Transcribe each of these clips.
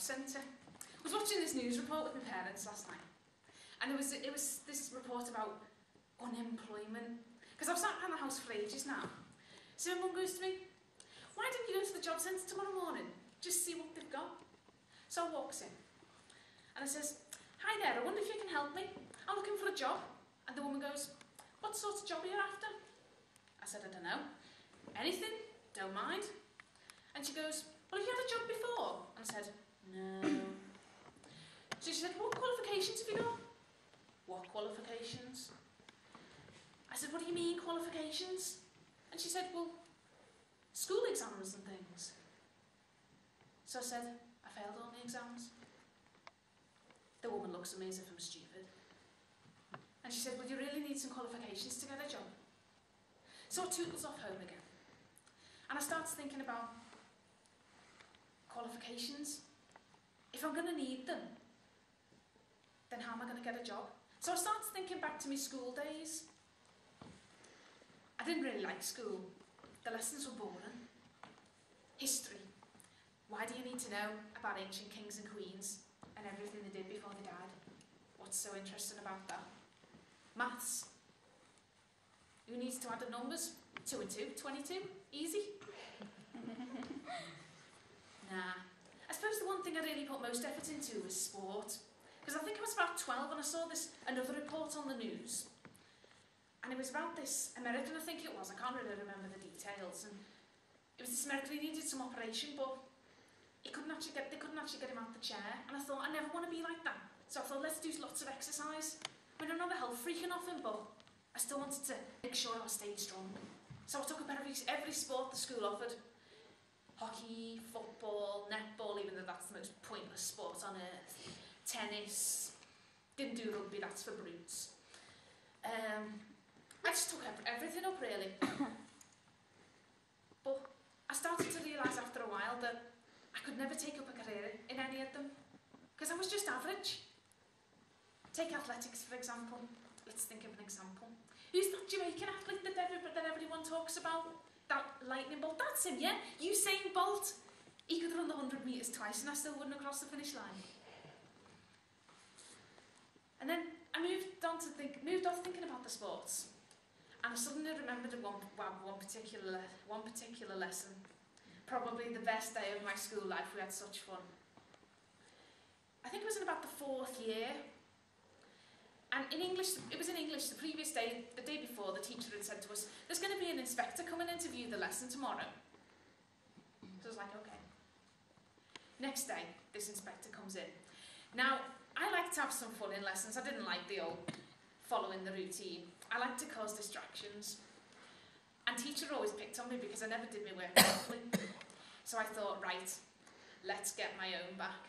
centre. I was watching this news report with my parents last night, and it was this report about unemployment. Because I've sat around the house for ages now. So my mum goes to me, why didn't you go to the job centre tomorrow morning? Just see what they've got. So I walks in, and I says, hi there, I wonder if you can help me. I'm looking for a job. And the woman goes, what sort of job are you after? I said, I don't know. Anything, don't mind. And she goes, well, have you had a job before? And I said, no. So she said, what qualifications have you got? What qualifications? I said, what do you mean, qualifications? And she said, well, school exams and things. So I said, I failed all my exams. The woman looks at me as if I'm stupid. And she said, well, you really need some qualifications to get a job. So I tootles off home again. And I started thinking about qualifications. If I'm going to need them, then how am I going to get a job? So I started thinking back to my school days. I didn't really like school. The lessons were boring. History. Why do you need to know about ancient kings and queens and everything they did before they died? What's so interesting about that? Maths. Who needs to add the numbers? 2 and 2, 22. Easy. Nah. I suppose the one thing I really put most effort into was sport. Because I think I was about 12 and I saw another report on the news. And it was about this American, I think it was, I can't really remember the details. And it was this American, he needed some operation, but they couldn't actually get him out the chair. And I thought, I never want to be like that. So I thought, let's do lots of exercise. I mean, I'm not a health freak or nothing, but I still wanted to make sure I stayed strong. So I took up every sport the school offered. Hockey, football, netball, even though that's the most pointless sport on earth. Tennis. Didn't do rugby, that's for brutes. I just took everything up, really. But I started to realise after a while that I could never take up a career in any of them. Because I was just average. Take athletics, for example. Let's think of an example. Who's that Jamaican athlete that everyone talks about? That lightning bolt? That's him, yeah? Usain Bolt. He could run the 100 metres twice and I still wouldn't have crossed the finish line. And then I moved off thinking about the sports. And I suddenly remembered one particular lesson. Probably the best day of my school life. We had such fun. I think it was in about the 4th year. And in English, it was in English the previous day, the day before, the teacher had said to us, there's going to be an inspector come and interview the lesson tomorrow. So I was like, okay. Next day, this inspector comes in. Now, I like to have some fun in lessons. I didn't like the old following the routine. I like to cause distractions. And teacher always picked on me because I never did my work properly. So I thought, right, let's get my own back.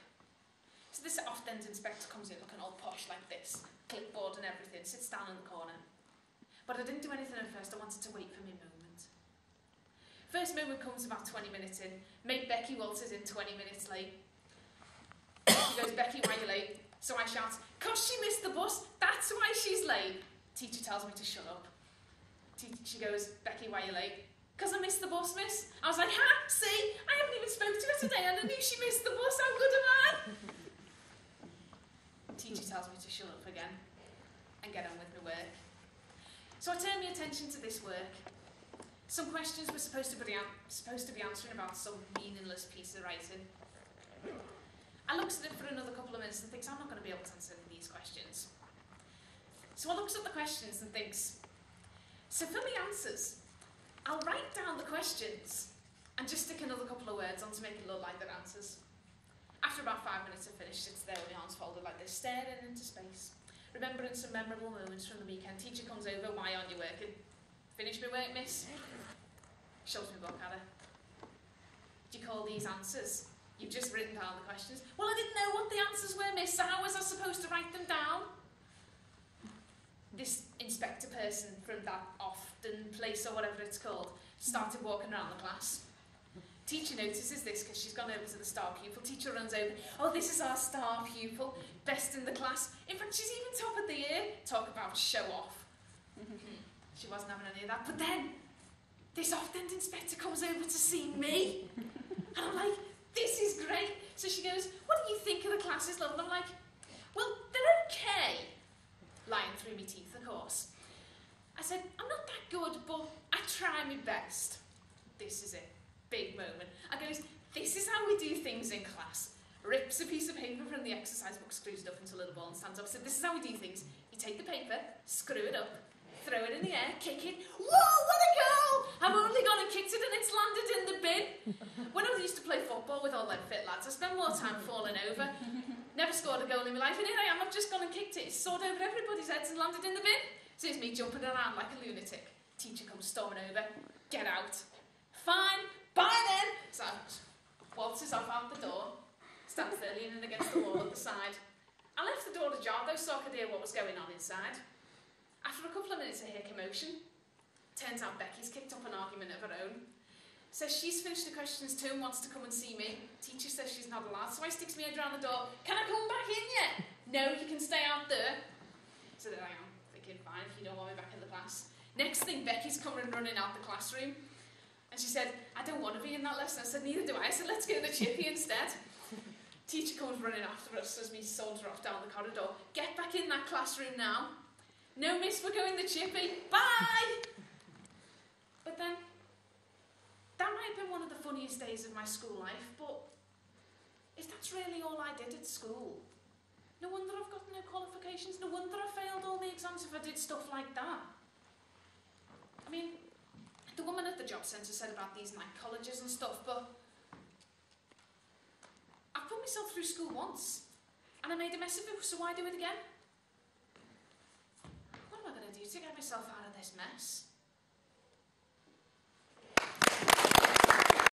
So this off-end inspector comes in looking all posh like this, clipboard and everything, sits down in the corner. But I didn't do anything at first, I wanted to wait for my moment. First moment comes about 20 minutes in. Mate Becky waltzes in 20 minutes late. She goes, Becky, why are you late? So I shout, 'cause she missed the bus, that's why she's late. Teacher tells me to shut up. She goes, Becky, why are you late? 'Cause I missed the bus, miss. I was like, ha, see, I haven't even spoken to her today and I knew she missed the bus, how good am I? Teacher tells me to shut up again and get on with my work. So I turned my attention to this work. Some questions were supposed to be answering about some meaningless piece of writing. I looks at it for another couple of minutes and thinks, I'm not going to be able to answer these questions. So I looks at the questions and thinks, so for the answers, I'll write down the questions and just stick another couple of words on to make it look like they're answers. After about 5 minutes I've finished, sits there with my arms folded like this, staring into space, remembering some memorable moments from the weekend. Teacher comes over, why aren't you working? Finish my work, miss? Shoves my book at her. Do you call these answers? You've just written down the questions. Well, I didn't know what the answers were, miss, so how was I supposed to write them down? This inspector person from that Often place or whatever it's called started walking around the class. Teacher notices this because she's gone over to the star pupil. Teacher runs over, oh, this is our star pupil, best in the class. In fact, she's even top of the year. Talk about show off. She wasn't having any of that. But then, this Often inspector comes over to see me. And I'm like, this is great. So she goes, what are glasses, love, and I'm like, well, they're okay. Lying through my teeth, of course. I said, I'm not that good, but I try my best. This is it. Big moment. I goes, this is how we do things in class. Rips a piece of paper from the exercise book, screws it up into a little ball and stands up. Said, this is how we do things. You take the paper, screw it up, throw it in the air, kick it. Whoa, what a goal! I've only gone and kicked it and it's landed in the bin. When I used to play football with all them fit lads, I spent more time falling over. Never scored a goal in my life, and here I am, I've just gone and kicked it. It's soared over everybody's heads and landed in the bin. So it's me jumping around like a lunatic. Teacher comes storming over. Get out. Fine, bye then. So waltzes off out the door. Stands there leaning against the wall at the side. I left the door ajar though so I could hear what was going on inside. After a couple of minutes I hear commotion. Turns out Becky's kicked up an argument of her own. Says she's finished the questions too and wants to come and see me. Teacher says she's not allowed, so I sticks my head around the door. Can I come back in yet? No, you can stay out there. So there I am, thinking, fine, if you don't want me back in the class. Next thing, Becky's coming running out the classroom. And she said, I don't want to be in that lesson. I said, neither do I. I said, let's go to the chippy instead. Teacher comes running after us as we saunter off down the corridor. Get back in that classroom now. No, miss, we're going to the chippy. Bye! But then, that might have been one of the funniest days of my school life, but if that's really all I did at school, no wonder I've got no qualifications, no wonder I failed all the exams if I did stuff like that. I mean, the woman at the job centre said about these night colleges and stuff, but I put myself through school once, and I made a mess of it, so why do it again? What am I going to do to get myself out of this mess?